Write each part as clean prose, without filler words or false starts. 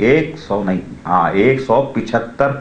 175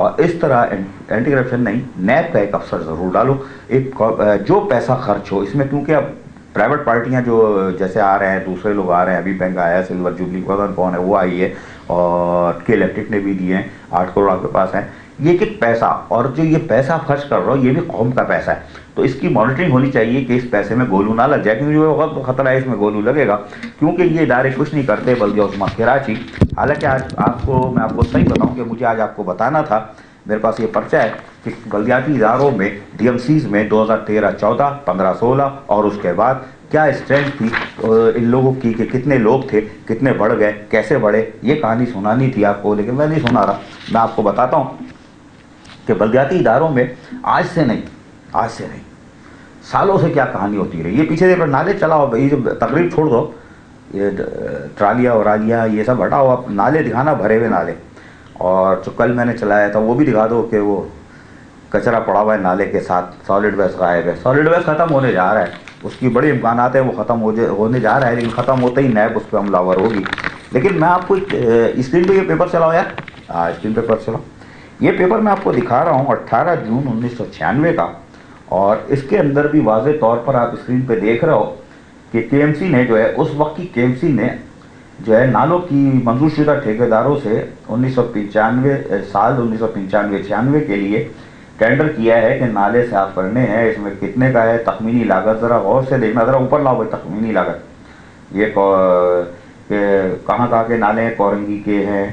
اور اس طرح anti corruption نہیں، نیب کا ایک افسر ضرور ڈالو، ایک جو پیسہ خرچ ہو اس میں، کیونکہ اب پرائیویٹ پارٹیاں جو جیسے آ رہے ہیں، دوسرے لوگ آ رہے ہیں، ابھی بینک آیا ہے سلور جوبلی، کون ہے وہ آئی ہے، اور کے الیکٹرک نے بھی دیے ہیں 8 کروڑ آپ کے پاس ہیں، یہ ایک پیسہ، اور جو یہ پیسہ خرچ کر رہا ہو یہ بھی قوم کا پیسہ ہے، تو اس کی مانیٹرنگ ہونی چاہیے کہ اس پیسے میں گولو نہ لگ جائے، کیونکہ جو وقت خطرہ ہے اس میں گولو لگے گا، کیونکہ یہ ادارے کچھ نہیں کرتے بلدیہ عظمیٰ کراچی۔ حالانکہ آج میں آپ کو صحیح بتاؤں کہ مجھے آج آپ کو بتانا تھا، میرے پاس یہ پرچہ ہے کہ بلدیاتی اداروں میں ڈی ایم سیز میں 2013-14 15-16 اور اس کے بعد کیا اسٹرینتھ تھی ان لوگوں کی، کہ کتنے لوگ تھے، کتنے بڑھ گئے، کیسے بڑھے، یہ کہانی سنانی تھی آپ کو، لیکن میں نہیں سنا رہا۔ میں آپ کو بتاتا ہوں کہ بلدیاتی اداروں میں آج سے نہیں سالوں سے کیا کہانی ہوتی رہی۔ یہ پیچھے دیکھو نالے چلاؤ بھائی، جو تقریب چھوڑ دو، یہ ٹرالیاں ورالیاں یہ سب ہٹاؤ، آپ نالے دکھانا، بھرے ہوئے نالے، اور جو کل میں نے چلایا تھا وہ بھی دکھا دو کہ وہ کچرا پڑا ہوا ہے نالے کے ساتھ، سالڈ ویسٹ غائب ہے، سالڈ ویسٹ ختم ہونے جا رہا ہے، اس کی بڑی امکانات ہیں وہ ختم ہونے جا رہا ہے، لیکن ختم ہوتے ہی نیب اس پہ عملہ آور ہوگی۔ لیکن میں آپ کو اسکرین پہ یہ پیپر چلاؤ یار، اسکرین پہ پیپر چلاؤ، یہ پیپر میں آپ کو دکھا رہا ہوں 18 جون 1996 کا، اور اس کے اندر بھی واضح طور پر آپ اسکرین پہ دیکھ رہے ہو کہ کے ایم سی نے جو ہے، اس وقت کی کے ایم سی نے جو ہے نالوں کی منظور شدہ ٹھیکیداروں سے 1995-96 کے لیے ٹینڈر کیا ہے کہ نالے صاف کرنے ہیں، اس میں کتنے کا ہے، تخمینی لاگت ذرا غور سے دیکھنا، ذرا اوپر لاؤ بھائی تخمینی لاگت، یہ کہاں کے نالے ہیں، کورنگی کے ہیں،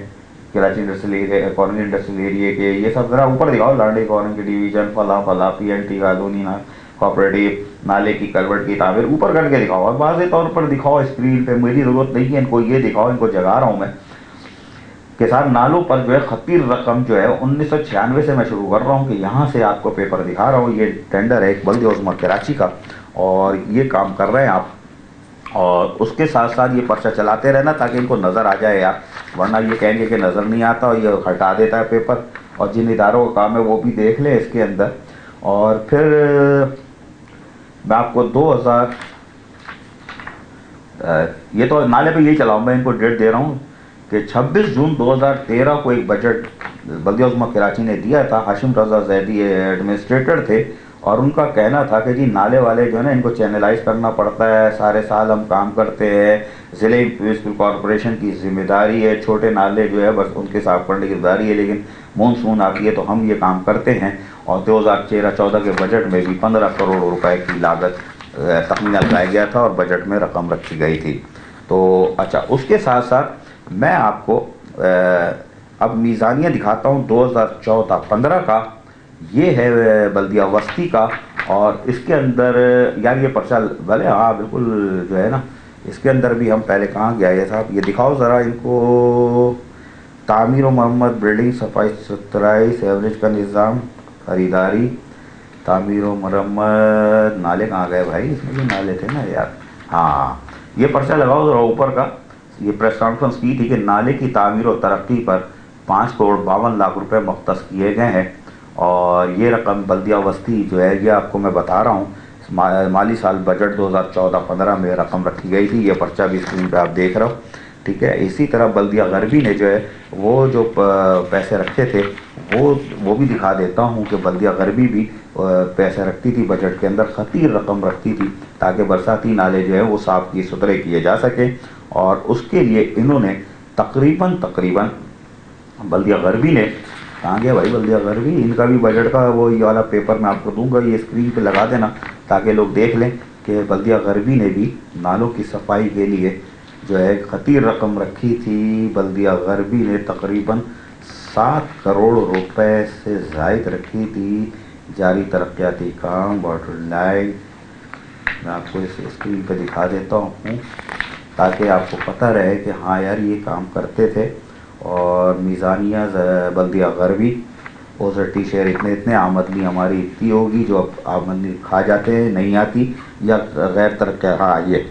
Karachi industrial area, Korangi industrial area کے، یہ سب ذرا اوپر دکھاؤ، لانڈی کورنگی ڈویژن، فلاں پی این ٹی کالونی کوآپریٹیو، نالے کی کلورٹ کی تعمیر، اوپر کر کے دکھاؤ، اور واضح طور پر دکھاؤ اسکرین پہ، میری ضرورت نہیں ہے ان کو، یہ دکھاؤ، ان کو جگا رہا ہوں میں کہ ساتھ نالوں پر جو ہے خطیر رقم جو ہے 1996 سے میں شروع کر رہا ہوں، کہ یہاں سے آپ کو پیپر دکھا رہا ہوں، یہ ٹینڈر ہے ایک بلدیہ عظمیٰ کراچی کا، اور یہ کام کر رہے ہیں آپ، اور اس کے ساتھ ساتھ یہ پرچہ چلاتے رہنا تاکہ ان کو نظر آ جائے یار، ورنہ یہ کہیں گے کہ نظر نہیں آتا، اور یہ ہٹا دیتا ہے پیپر، اور جن اداروں کا کام ہے وہ بھی دیکھ لیں اس کے اندر۔ اور پھر میں آپ کو 2000 یہ تو نالے پہ یہی چلاؤں، میں ان کو ڈیٹ دے رہا ہوں کہ 26 جون 2013 کو ایک بجٹ بلدیہ عظمیٰ کراچی نے دیا تھا، ہاشم رضا زیدی ایڈمنسٹریٹر تھے، اور ان کا کہنا تھا کہ جی نالے والے جو ہے نا ان کو چینلائز کرنا پڑتا ہے، سارے سال ہم کام کرتے ہیں، ضلع میونسپل کارپوریشن کی ذمہ داری ہے، چھوٹے نالے جو ہے بس ان کے صاف کرنے کی ذمہ داری ہے، لیکن مونسون آتی ہے تو ہم یہ کام کرتے ہیں۔ اور 2013-14 کے بجٹ میں بھی 15 کروڑ روپے کی لاگت تخمینہ لگایا گیا تھا، اور بجٹ میں رقم رکھی گئی تھی۔ تو اچھا، اس کے ساتھ ساتھ میں آپ کو اب میزانیہ دکھاتا ہوں 2014-15 کا، یہ ہے بلدیہ وسطی کا، اور اس کے اندر یار یہ پرچہ بھلے ہاں بالکل جو ہے نا، اس کے اندر بھی ہم پہلے کہاں گیا ہے صاحب، یہ دکھاؤ ذرا ان کو، تعمیر و مرمت، بلڈنگ، صفائی ستھرائی، سیوریج کا نظام، خریداری، تعمیر و مرمت، نالے کہاں گئے بھائی، اس میں بھی نالے تھے نا یار، ہاں یہ پرچہ لگاؤ ذرا اوپر کا، یہ پریس کانفرنس کی تھی کہ نالے کی تعمیر و ترقی پر 5 کروڑ 52 لاکھ روپے مختص کیے گئے ہیں، اور یہ رقم بلدیہ وسطی جو ہے یہ آپ کو میں بتا رہا ہوں، مالی سال بجٹ 2014-15 میں رقم رکھی گئی تھی، یہ پرچہ بھی اسکرین پہ آپ دیکھ رہے ہو، ٹھیک ہے۔ اسی طرح بلدیہ غربی نے جو ہے وہ جو پیسے رکھے تھے وہ بھی دکھا دیتا ہوں کہ بلدیہ غربی بھی پیسے رکھتی تھی بجٹ کے اندر، خطیر رقم رکھتی تھی تاکہ برساتی نالے جو ہے وہ صاف ستھرے کیے جا سکیں، اور اس کے لیے انہوں نے تقریباً بلدیہ غربی نے، کہاں گیا بھائی بلدیہ غربی، ان کا بھی بجٹ کا وہ یہ والا پیپر میں آپ کو دوں گا، یہ اسکرین پہ لگا دینا تاکہ لوگ دیکھ لیں کہ بلدیہ غربی نے بھی نالوں کی صفائی کے لیے جو ہے خطیر رقم رکھی تھی، بلدیہ غربی نے تقریباً 7 کروڑ روپے سے زائد رکھی تھی، جاری ترقیاتی کام، واٹر لائن، میں آپ کو اس اسکرین پہ دکھا دیتا ہوں تاکہ آپ کو پتہ رہے کہ ہاں یار یہ کام کرتے تھے۔ اور میزانیہ بلدیہ غربی، اوزرٹی شیئر اتنے، آمدنی ہماری اتنی ہوگی، جو اب آمدنی کھا جاتے ہیں نہیں آتی، یا غیر ترقی، ہاں یہ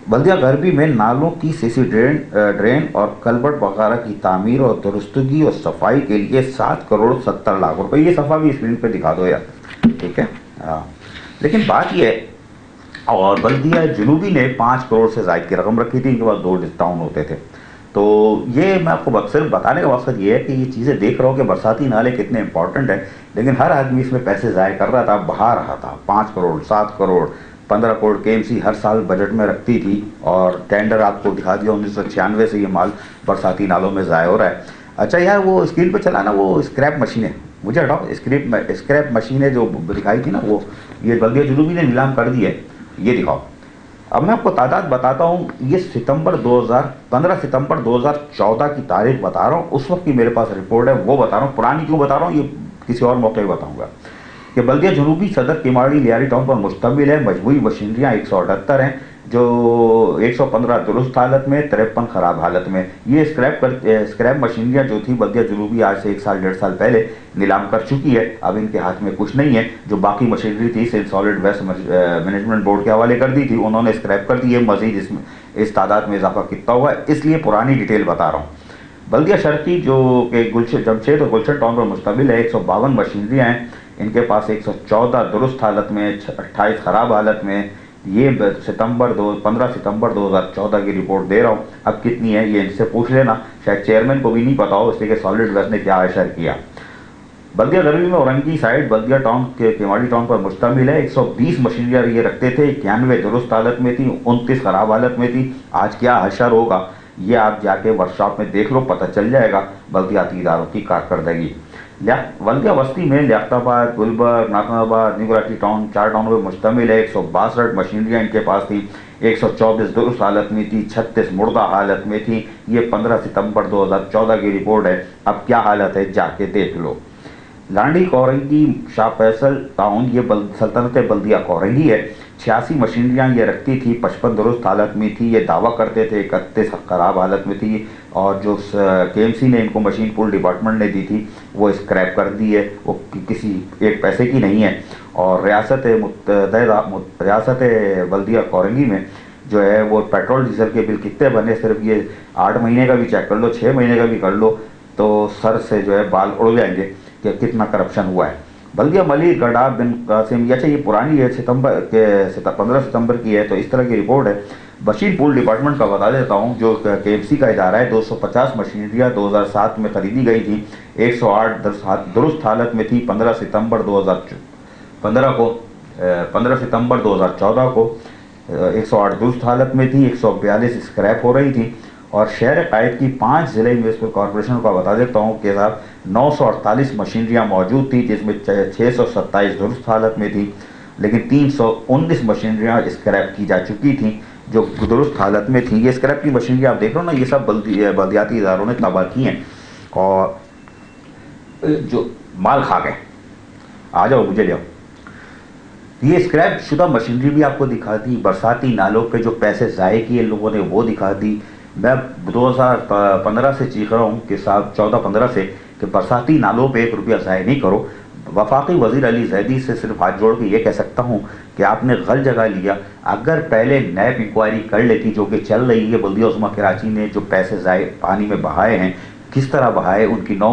بلدیہ غربی میں نالوں کی سی سی ڈرین اور کلبٹ وغیرہ کی تعمیر اور درستگی اور صفائی کے لیے 7 کروڑ 70 لاکھ روپے، یہ صفحہ بھی اسکرین پہ دکھا دو یار، ٹھیک ہے ہاں۔ لیکن بات یہ ہے، اور بلدیہ جنوبی نے 5 کروڑ سے زائد کی رقم رکھی تھی، ان کے پاس 2 ٹاؤن ہوتے تھے، تو یہ میں آپ کو صرف بتانے کا مقصد یہ ہے کہ یہ چیزیں دیکھ رہا ہوں کہ برساتی نالے کتنے امپورٹنٹ ہیں، لیکن ہر آدمی اس میں پیسے ضائع کر رہا تھا، بہا رہا تھا۔ 5 کروڑ 7 کروڑ 15 کروڑ KMC ہر سال بجٹ میں رکھتی تھی، اور ٹینڈر آپ کو دکھا دیا 1996 سے یہ مال برساتی نالوں میں ضائع ہو رہا ہے۔ اچھا یار وہ اسکرین پہ چلا نا وہ اسکریپ مشینیں، مجھے ہٹاؤ، اسکریپ مشینیں جو دکھائی تھی نا وہ یہ بلدیہ جنوبی نے نیلام کر دی ہے، یہ دکھاؤ۔ اب میں آپ کو تعداد بتاتا ہوں، یہ 15 ستمبر 2014 کی تاریخ بتا رہا ہوں، اس وقت کی میرے پاس رپورٹ ہے وہ بتا رہا ہوں، پرانی کیوں بتا رہا ہوں یہ کسی اور موقع پہ بتاؤں گا۔ کہ بلدیہ جنوبی صدر کیماڑی لیاری ٹاؤن پر مشتمل ہے، مجموعی مشینریاں 178 ہیں، جو 115 درست حالت میں، 53 خراب حالت میں۔ یہ اسکریپ مشینریاں جو تھی بلدیہ جنوبی آج سے 1.5 سال پہلے نیلام کر چکی ہے، اب ان کے ہاتھ میں کچھ نہیں ہے۔ جو باقی مشینری تھی سالڈ ویسٹ مینجمنٹ بورڈ کے حوالے کر دی تھی، انہوں نے اسکریپ کر دی ہے۔ مزید اس تعداد میں اضافہ کتنا ہوا ہے اس لیے پرانی ڈیٹیل بتا رہا ہوں۔ بلدیہ شرقی جو کہ جمشید اور گلشن ٹاؤن پر مشتمل ہے، 152 مشینریاں ہیں، ان کے پاس 114 درست حالت میں، 28 خراب حالت میں۔ یہ 15 ستمبر 2014 کی رپورٹ دے رہا ہوں، اب کتنی ہے یہ ان سے پوچھ لینا، شاید چیئرمین کو بھی نہیں پتا ہو، اس لیے کہ سالڈ ویسٹ نے کیا اشر کیا۔ بلدیہ غربی میں اورنگی سائڈ بلدیہ ٹاؤن کے کیماڑی ٹاؤن پر مشتمل ہے، 120 مشینریاں یہ رکھتے تھے، 91 درست حالت میں تھی، 29 خراب حالت میں تھی۔ آج کیا حشر ہوگا یہ آپ جا کے ورکشاپ میں دیکھ لو، پتہ چل جائے گا بلدیاتی اداروں کی کارکردگی۔ بلدیہ وسطی میں لیاقت آباد، گلبرگ، ناطن آباد، نیو کراچی ٹاؤن 4 ٹاؤنوں پر مشتمل ہے، 162 مشینریاں ان کے پاس تھی، 124 درست حالت میں تھی، 36 مردہ حالت میں تھی۔ یہ 15 ستمبر 2014 کی رپورٹ ہے، اب کیا حالت ہے جا کے دیکھ لو۔ لانڈی کورنگی شاہ فیصل ٹاؤن، یہ سلطنت بلدیہ کورنگی ہے، 86 مشینریاں یہ رکھتی تھی، 55 درست حالت میں تھی، یہ دعویٰ کرتے تھے 31 خراب حالت میں تھی، اور جو KMC نے ان کو مشین پول ڈپارٹمنٹ نے دی تھی وہ اسکریپ کر دی ہے، وہ کسی ایک پیسے کی نہیں ہے۔ اور ریاست بلدیہ کورنگی میں جو ہے وہ پیٹرول ڈیزل کے بل کتنے بنے، صرف یہ 8 مہینے کا بھی چیک کر لو، 6 مہینے کا بھی کر لو، تو سر سے جو ہے بال اڑ جائیں گے کہ کتنا کرپشن ہوا ہے۔ بلدیہ ملیر گڈا بن قاسم، اچھا یہ پرانی ہے، 15 ستمبر کی ہے، تو اس طرح کی رپورٹ ہے۔ مشین پول ڈپارٹمنٹ کا بتا دیتا ہوں، جو KMC کا ادارہ ہے، 250 مشینریاں 2007 میں خریدی گئی تھیں، 108 درست حالت میں تھی، 15 ستمبر 2014 کو 108 درست حالت میں تھی، 142 اسکریپ ہو رہی تھی۔ اور شہر قائد کی 5 ضلع میونسپل کارپوریشن کا بتا دیتا ہوں کہ صاحب 948 مشینریاں موجود تھیں، جس میں 627 درست حالت میں تھی، لیکن 319 مشینریاں اسکریپ کی جا چکی تھیں جو درست حالت میں تھیں۔ یہ اسکریپ کی مشینریاں آپ دیکھ رہے ہو نا، یہ سب بلدیاتی اداروں نے تباہ کی ہیں اور جو مال کھا گئے۔ آ جاؤ مجھے لے آؤ۔ یہ اسکریپ شدہ مشینری بھی آپ کو دکھا دی، برساتی نالوں پہ جو پیسے ضائع کیے لوگوں نے وہ دکھا دی۔ میں 2015 سے چیخ رہا ہوں کہ صاحب 14-15 سے کہ برساتی نالوں پہ 1 روپیہ ضائع نہیں کرو۔ وفاقی وزیر علی زیدی سے صرف ہاتھ جوڑ کے یہ کہہ سکتا ہوں کہ آپ نے غلط جگہ لیا، اگر پہلے نیب انکوائری کر لیتی جو کہ چل رہی ہے، بلدیہ عظمیٰ کراچی نے جو پیسے ضائع پانی میں بہائے ہیں کس طرح بہائے، ان کی 10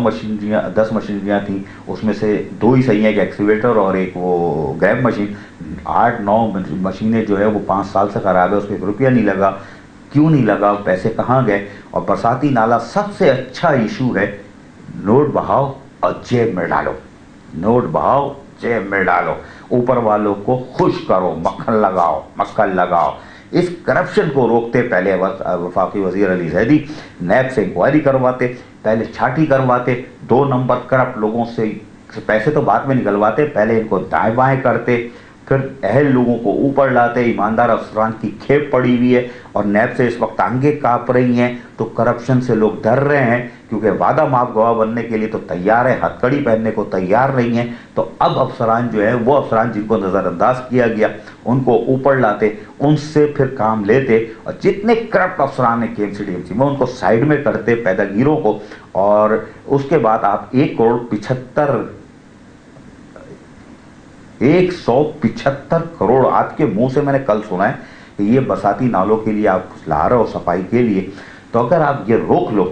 مشینریاں تھیں، اس میں سے 2 ہی صحیح ہیں، ایک ایکسکیویٹر اور ایک وہ گریب مشین۔ 8-9 مشینیں جو ہے وہ 5 سال سے خراب ہے، اس پہ 1 روپیہ نہیں لگا۔ کیوں نہیں لگا، پیسے کہاں گئے؟ اور برساتی نالا سب سے اچھا ایشو ہے، نوٹ بہاؤ اور جیب میں ڈالو، نوٹ بہاؤ جیب میں ڈالو، اوپر والوں کو خوش کرو، مکھن لگاؤ۔ اس کرپشن کو روکتے پہلے وفاقی وزیر علی زیدی نیب سے انکوائری کرواتے، پہلے چھاٹی کرواتے، 2 نمبر کرپٹ لوگوں سے پیسے تو بعد میں نکلواتے، پہلے ان کو دائیں بائیں کرتے، پھر اہل لوگوں کو اوپر لاتے۔ ایماندار افسران کی کھیپ پڑی ہوئی ہے اور نیب سے اس وقت ٹانگیں کانپ رہی ہیں، تو کرپشن سے لوگ ڈر رہے ہیں کیونکہ وعدہ ماف گواہ بننے کے لیے تو تیار ہیں، ہتھ کڑی پہننے کو تیار نہیں ہیں۔ تو اب افسران جو ہیں، وہ افسران جن کو نظر انداز کیا گیا ان کو اوپر لاتے، ان سے پھر کام لیتے، اور جتنے کرپٹ افسران ہیں KMC DMC میں ان کو سائیڈ میں کرتے، پیدا گیروں کو، اور اس کے بعد آپ 175 کروڑ آپ کے منہ سے میں نے کل سنا ہے کہ یہ برساتی نالوں کے لیے آپ لا رہے ہو صفائی کے لیے، تو اگر آپ یہ روک لو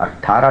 18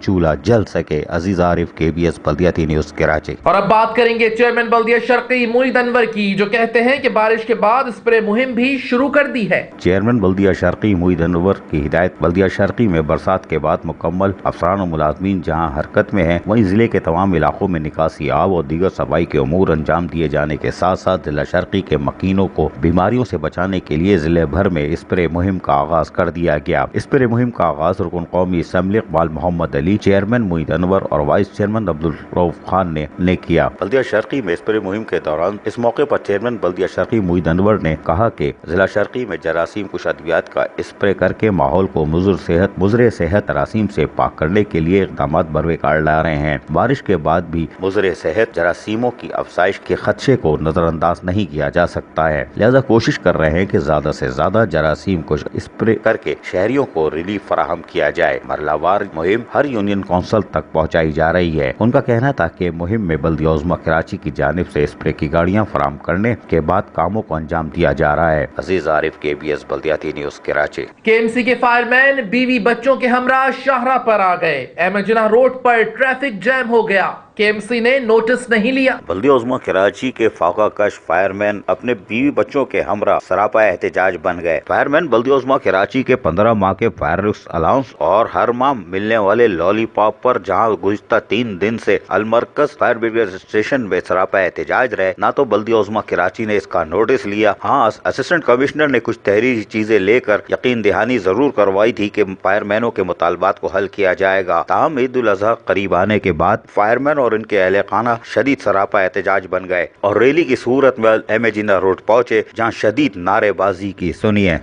چولہا جل سکے۔ عزیز عارف، KBS بلدیاتی نیوز کراچی۔ اور اب بات کریں گے چیئرمین بلدیہ شرقی موید انور کی، جو کہتے ہیں کہ بارش کے بعد اسپرے مہم بھی شروع کر دی ہے۔ چیئرمین بلدیہ شرقی موید انور کی ہدایت بلدیہ شرقی میں برسات کے بعد مکمل افسران و ملازمین جہاں حرکت میں ہیں، وہیں ضلع کے تمام علاقوں میں نکاسی آب اور دیگر صفائی کے امور انجام دیے جانے کے ساتھ ساتھ ضلع شرقی کے مکینوں کو بیماریوں سے بچانے کے لیے ضلع بھر میں اسپرے مہم کا آغاز کر دیا گیا۔ اسپرے مہم کا آغاز رکن قومی اسمبلی اقبال محمد علی، چیئرمین موید انور اور وائس چیئرمین عبدالرؤف خان نے کیا۔ بلدیہ شرقی میں اسپرے مہم کے دوران اس موقع پر چیئرمین بلدیہ شرقی موید انور نے کہا کہ ضلع شرقی میں جراثیم کش ادویات کا اسپرے کر کے ماحول کو مضر صحت جراثیم سے پاک کرنے کے لیے اقدامات بروے کار لا رہے ہیں۔ بارش کے بعد بھی مضر صحت جراثیموں کی افزائش کے خدشے کو نظر انداز نہیں کیا جا سکتا ہے، لہذا کوشش کر رہے ہیں کہ زیادہ سے زیادہ جراثیم کش اسپرے کر کے شہریوں کو ریلیف فراہم کیا جائے۔ مرحلہ وار مہم ہر یونین کونسل تک پہنچائی جا رہی ہے۔ ان کا کہنا تھا کہ مہم میں بلدیہ عظمیٰ کراچی کی جانب سے اسپرے کی گاڑیاں فراہم کرنے کے بعد کاموں کو انجام دیا جا رہا ہے۔ عزیز عارف، KBS بلدیاتی نیوز کراچی۔ KMC کے فائر مین بیوی بچوں کے ہمراہ شاہراہ پر آ گئے، احمد جناح روڈ پر ٹریفک جام ہو گیا، KMC نے نوٹس نہیں لیا۔ بلدیہ عظمیٰ کراچی کے فاقہ کش فائر مین اپنے بیوی بچوں کے ہمراہ سراپا احتجاج بن گئے۔ فائر مین بلدیہ عظمیٰ کراچی کے 15 ماہ کے فائر الاؤنس اور ہر ماہ ملنے والے لالی پاپ پر جہاں گزشتہ 3 دن سے المرکز فائر بریگیڈ اسٹیشن میں سراپا احتجاج رہے، نہ تو بلدیہ عظمیٰ کراچی نے اس کا نوٹس لیا۔ ہاں، اسسٹنٹ کمشنر نے کچھ تحریری چیزیں لے کر یقین دہانی ضرور کروائی تھی کہ فائر مینوں کے مطالبات کو حل کیا جائے گا، تاہم عید الاضحیٰ قریب آنے کے بعد فائر مین اور ان کے اہل خانہ شدید سراپا احتجاج بن گئے اور ریلی کی صورت میں احمد جناح روڈ پہنچے، جہاں شدید نعرے بازی کی سنیے۔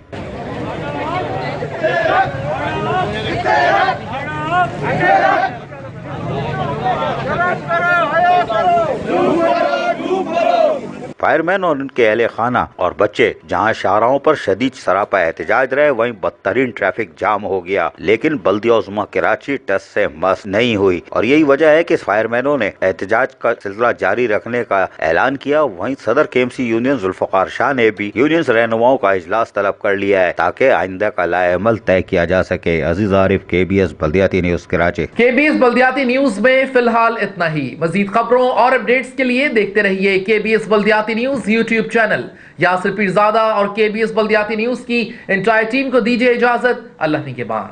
فائر مین اور ان کے اہل خانہ اور بچے جہاں شاہراہوں پر شدید سراپا احتجاج رہے، وہیں بدترین ٹریفک جام ہو گیا، لیکن بلدیہ عظمیٰ کراچی ٹس سے مس نہیں ہوئی، اور یہی وجہ ہے کہ فائر مینوں نے احتجاج کا سلسلہ جاری رکھنے کا اعلان کیا۔ وہیں صدر KMC یونین ذوالفقار شاہ نے بھی یونینز رہنماؤں کا اجلاس طلب کر لیا ہے تاکہ آئندہ کا لائحہ عمل طے کیا جا سکے۔ عزیز عارف، KBS بلدیاتی نیوز کراچی۔ KBS بلدیاتی نیوز میں فی الحال اتنا ہی۔ مزید خبروں اور اپڈیٹس کے لیے دیکھتے رہیے KBS بلدیاتی news YouTube channel. Yasir Pirzada اور KBS بلدیاتی نیوز کی انٹائر ٹیم کو دیجیے اجازت۔ اللہ نگہبان۔